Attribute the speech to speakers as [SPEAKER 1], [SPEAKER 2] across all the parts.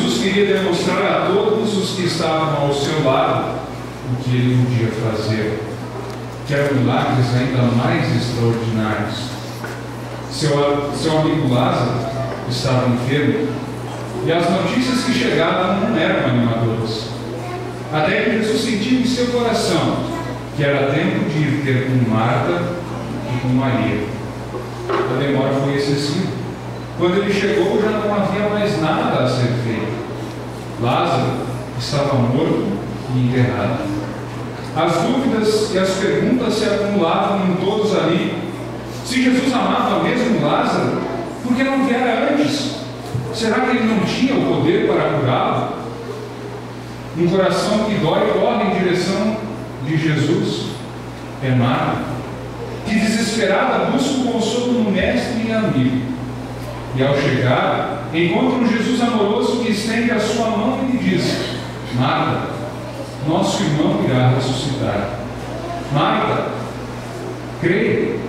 [SPEAKER 1] Jesus queria demonstrar a todos os que estavam ao seu lado o que ele podia fazer, que eram milagres ainda mais extraordinários. Seu amigo Lázaro estava enfermo e as notícias que chegavam não eram animadoras. Até que Jesus sentiu em seu coração que era tempo de ir ter com Marta e com Maria. A demora foi excessiva. Quando ele chegou, já não havia mais nada a ser feito. Lázaro estava morto e enterrado. As dúvidas e as perguntas se acumulavam em todos ali. Se Jesus amava mesmo Lázaro, por que não viera antes? Será que ele não tinha o poder para curá-lo? Um coração que dói corre em direção de Jesus. É Marta, que desesperada busca o consolo no mestre e amigo. E ao chegar, encontra um Jesus amoroso que estende a sua mão e lhe diz: Marta, nosso irmão irá ressuscitar. Marta, creio,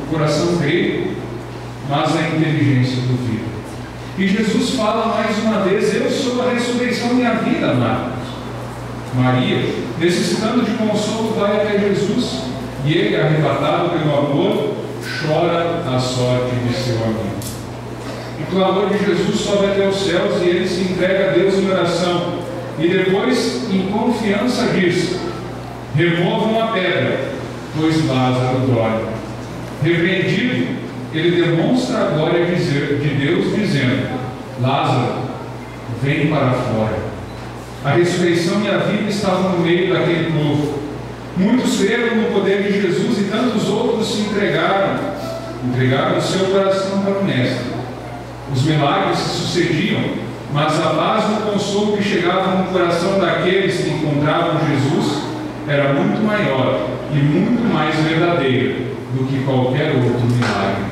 [SPEAKER 1] o coração crê, mas a inteligência duvida. E Jesus fala mais uma vez: eu sou a ressurreição e a vida, Marta. Maria, necessitando de consolo, vai até Jesus, e ele, arrebatado pelo amor, chora a sorte de seu amigo. O clamor de Jesus sobe até os céus e ele se entrega a Deus em oração. E depois, em confiança, diz: removam a pedra, pois Lázaro dorme. Repreendido, ele demonstra a glória de Deus, dizendo: Lázaro, vem para fora. A ressurreição e a vida estavam no meio daquele povo. Muitos creram no poder de Jesus e tantos outros se entregaram o seu coração para o Mestre. Os milagres se sucediam, mas a paz e o consolo que chegavam no coração daqueles que encontravam Jesus era muito maior e muito mais verdadeira do que qualquer outro milagre